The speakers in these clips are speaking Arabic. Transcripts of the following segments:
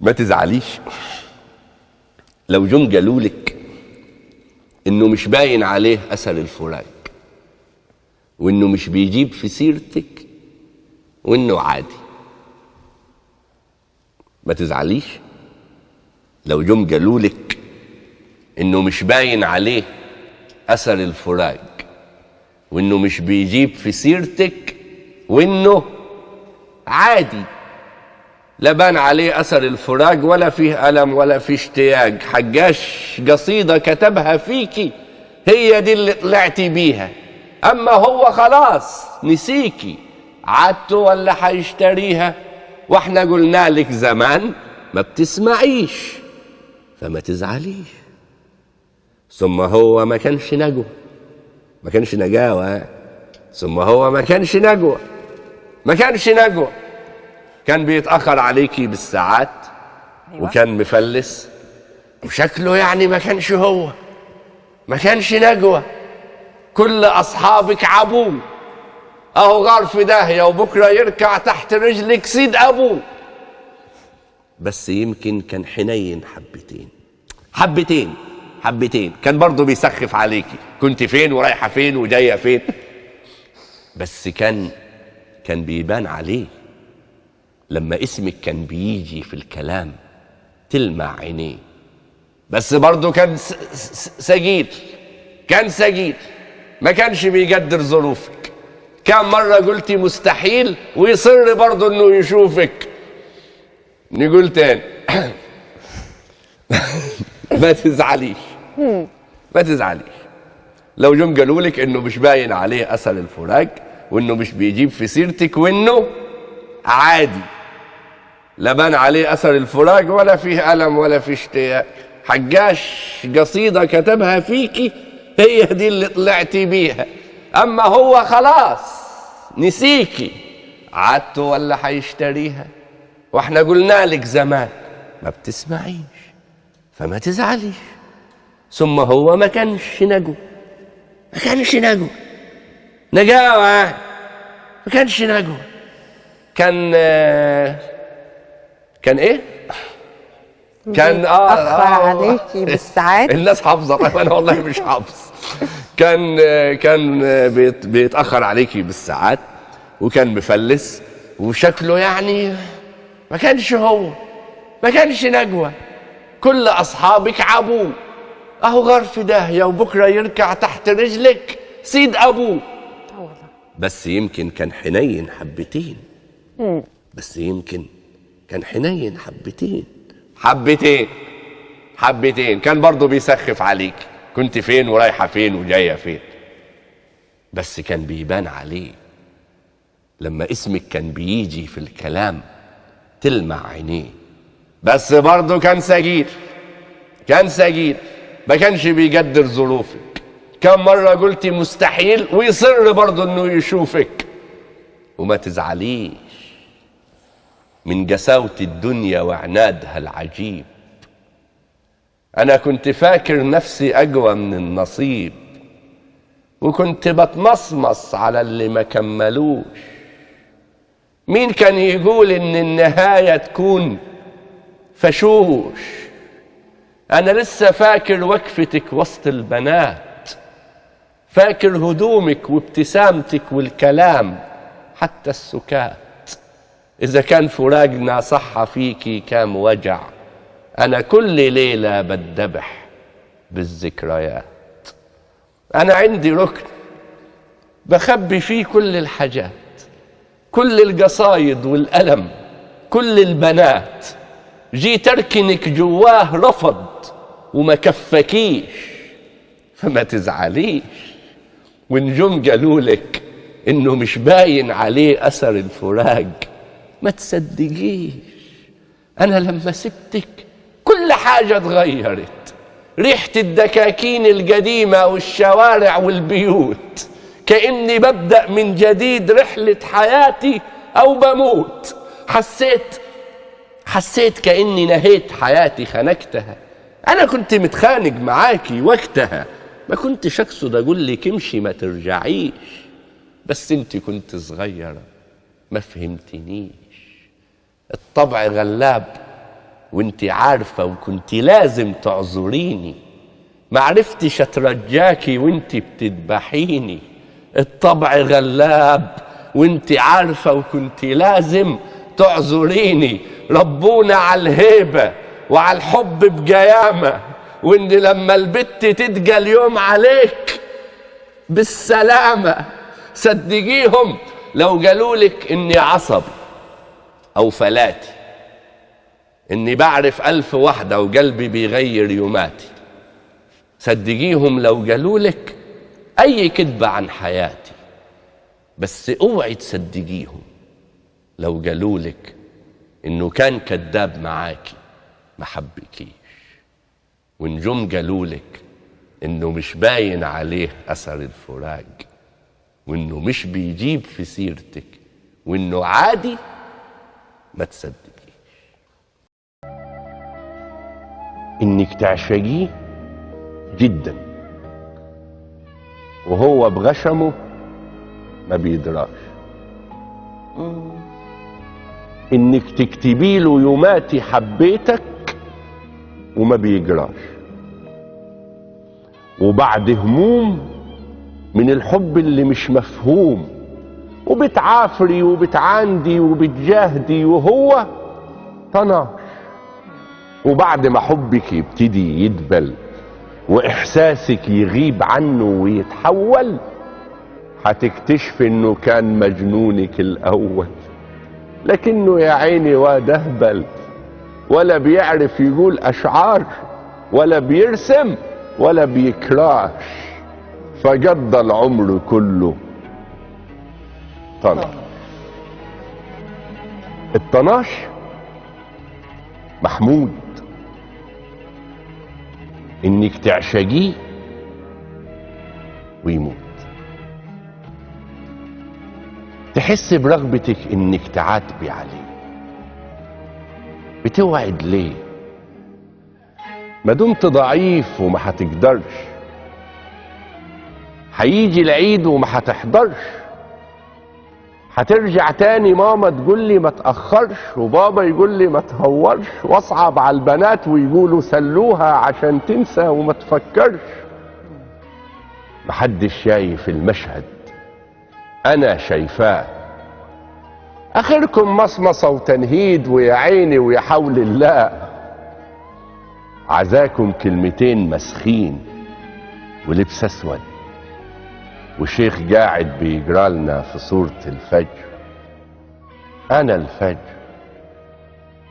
ما تزعليش لو جم قالولك انه مش باين عليه اثر الفراق، وانه مش بيجيب في سيرتك، وانه عادي. ما تزعليش لو جم قالولك انه مش باين عليه اثر الفراق، وانه مش بيجيب في سيرتك، وانه عادي. لا بان عليه اثر الفراق ولا فيه الم ولا فيه اشتياق. حجاش قصيده كتبها فيكي هي دي اللي طلعتي بيها، اما هو خلاص نسيكي. عادته ولا حيشتريها؟ واحنا قلنا لك زمان ما بتسمعيش، فما تزعليش. ثم هو ما كانش نجوى، ما كانش نجاوة. ثم هو ما كانش نجوى، ما كانش نجوى. كان بيتأخر عليكي بالساعات. أيوة. وكان مفلس، وشكله يعني ما كانش هو، ما كانش نجوى. كل أصحابك عبوه، أهو غار في داهية وبكرة يركع تحت رجلك سيد أبوه. بس يمكن كان حنين حبتين، حبتين حبتين. كان برضه بيسخف عليكي، كنت فين ورايحة فين وجاية فين. بس كان بيبان عليه لما اسمك كان بيجي في الكلام تلمع عينيه. بس برضه كان سجيل، كان سجيل، ما كانش بيقدر ظروفك. كم مرة قلتي مستحيل ويصر برضه انه يشوفك. نقول تاني ما تزعليش، ما تزعليش لو جم قالولك انه مش باين عليه اثر الفراق، وانه مش بيجيب في سيرتك، وانه عادي. لا بان عليه اثر الفراق ولا فيه الم ولا فيه اشتياق. حجاش قصيده كتبها فيكي هي دي اللي طلعتي بيها، اما هو خلاص نسيكي. عادته ولا حيشتريها؟ واحنا قلنا لك زمان ما بتسمعيش، فما تزعليش. ثم هو ما كانش نجوى، ما كانش نجوى نجاوة، ما كانش نجوى. كان ايه؟ كان أخر عليكي بالساعات. الناس حافظة، انا والله مش حافظ. كان بيتأخر عليكي بالساعات، وكان مفلس، وشكله يعني ما كانش هو، ما كانش نجوى. كل أصحابك عبوه، أهو غار في داهية وبكرة يركع تحت رجلك سيد أبوه. بس يمكن كان حنين حبتين، بس يمكن كان حنين حبتين، حبتين حبتين. كان برضه بيسخف عليك، كنت فين ورايحة فين وجاية فين. بس كان بيبان عليه لما اسمك كان بيجي في الكلام تلمع عينيه. بس برضه كان سجيل، كان سجيل، ما كانش بيقدر ظروفك. كم مرة قلتي مستحيل ويصر برضه انه يشوفك. وما تزعليش من قساوة الدنيا وعنادها العجيب. انا كنت فاكر نفسي اقوى من النصيب، وكنت بتمصمص على اللي ما كملوش. مين كان يقول ان النهاية تكون فشوش؟ انا لسه فاكر وقفتك وسط البنات، فاكر هدومك وابتسامتك والكلام حتى السكات. اذا كان فراقنا صح فيكي كام وجع، انا كل ليلة بتذبح بالذكريات. انا عندي ركن بخبي فيه كل الحاجات، كل القصايد والألم، كل البنات. جيت اركنك جواه رفض وما كفكيش، فما تزعليش. ونجم قالولك انه مش باين عليه اثر الفراق، ما تصدقيش. انا لما سبتك كل حاجة اتغيرت. ريحة الدكاكين القديمة والشوارع والبيوت، كأني ببدأ من جديد رحلة حياتي أو بموت. حسيت كأني نهيت حياتي، خنقتها. أنا كنت متخانق معاكي وقتها، ما كنتش أقصد أقول لك امشي ما ترجعيش، بس انت كنت صغيرة ما فهمتنيش. الطبع غلاب وانت عارفة وكنت لازم تعذريني، معرفتش اترجاكي وانت بتذبحيني. الطبع غلاب وانت عارفة وكنت لازم تعذريني. ربونا على الهيبة وعلى الحب بجيامة، وان لما البت تتجى اليوم عليك بالسلامة. صدقيهم لو قالولك اني عصبي او فلاتي، اني بعرف 1000 واحدة وقلبي بيغير يوماتي. صدقيهم لو قالولك اي كذبة عن حياتي، بس اوعي تصدقيهم لو قالولك انه كان كذاب معاكي ما حبكيش. ونجم قالولك انه مش باين عليه اثر الفراق، وانه مش بيجيب في سيرتك، وانه عادي، ما تصدقيش. انك تعشقيه جدا وهو بغشمه ما بيدراش. انك تكتبي له يوماتي حبيتك وما بيجراش، وبعد هموم من الحب اللي مش مفهوم، وبتعافري وبتعاندي وبتجاهدي وهو طناش. وبعد ما حبك يبتدي يدبل واحساسك يغيب عنه ويتحول، هتكتشف انه كان مجنونك الاول، لكنه يا عيني واد اهبل، ولا بيعرف يقول اشعار، ولا بيرسم، ولا بيكراش، فقضى العمر كله طناش. الطناش محمود، انك تعشقيه ويموت. تحس برغبتك انك تعاتبي عليه. بتوعد ليه؟ ما دمت ضعيف وما هتقدرش. هيجي العيد وما هتحضرش. هترجع تاني ماما تقول لي ما تأخرش، وبابا يقول لي ما تهورش، واصعب على البنات ويقولوا سلوها عشان تنسى وما تفكرش. محدش شايف المشهد، انا شايفاه. اخركم مصمصة وتنهيد ويا عيني ويا حول الله. عزاكم كلمتين مسخين ولبس اسود، وشيخ قاعد بيجرالنا في صورة الفجر. انا الفجر،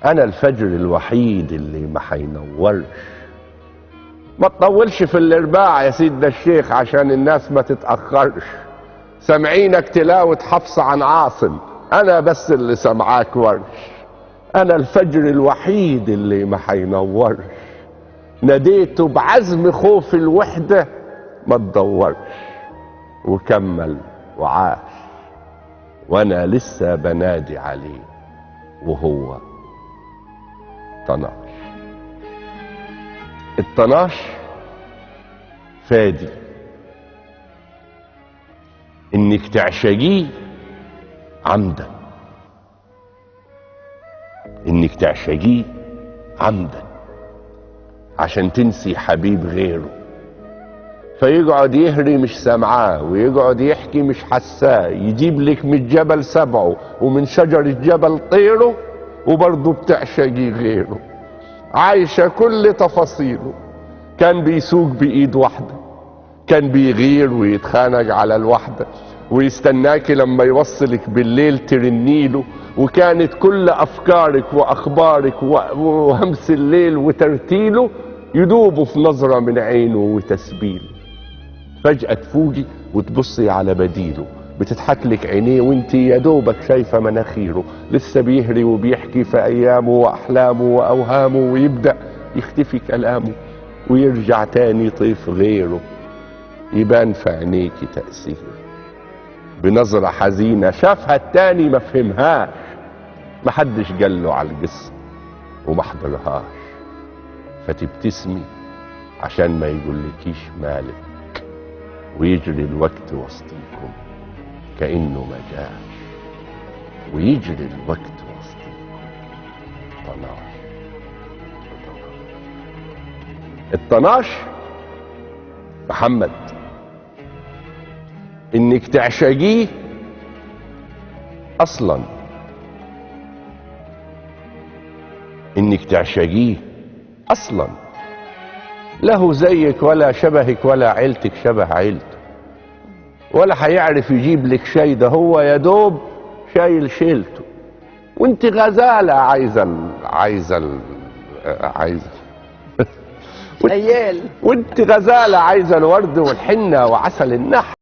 انا الفجر الوحيد اللي ما هينورش. ما تطولش في الارباع يا سيدنا الشيخ عشان الناس ما تتأخرش. سامعينك تلاوة حفص عن عاصم، انا بس اللي سمعاك ورش. انا الفجر الوحيد اللي ما هينورش. ناديته بعزم خوف الوحدة ما تدورش، وكمل وعاش، وانا لسه بنادي عليه وهو طناش. الطناش فادي. انك تعشقيه عمدا، انك تعشقيه عمدا عشان تنسي حبيب غيره، فيقعد يهري مش سامعاه، ويقعد يحكي مش حساه، يجيب لك من الجبل سبعه ومن شجر الجبل طيره، وبرضه بتعشقي غيره. عايشة كل تفاصيله. كان بيسوق بإيد واحدة، كان بيغير ويتخانق على الواحدة، ويستناكي لما يوصلك بالليل ترنيله، وكانت كل أفكارك وأخبارك وهمس الليل وترتيله يدوبوا في نظرة من عينه وتسبيله. فجأة تفوجي وتبصي على بديله، بتضحك لك عينيه وانت يا دوبك شايفة مناخيره، لسه بيهري وبيحكي في أيامه وأحلامه وأوهامه، ويبدأ يختفي كلامه ويرجع تاني طيف غيره. يبان في عينيكي تأثيره بنظرة حزينة شافها التاني ما فهمهاش، محدش قاله على القصة وما حضرهاش، فتبتسمي عشان ما يقولكيش مالك، ويجري الوقت وسطيكم كأنه ما جاش، ويجري الوقت وسطيكم طناش. الطناش محمد، انك تعشقيه اصلا، انك تعشقيه اصلا، له زيك ولا شبهك ولا عيلتك شبه عيلته، ولا هيعرف يجيب لك شيء، ده هو يا دوب شايل شيلته، وانت غزاله عايزه عيال. وانت غزاله عايزه الورد والحنه وعسل النحل.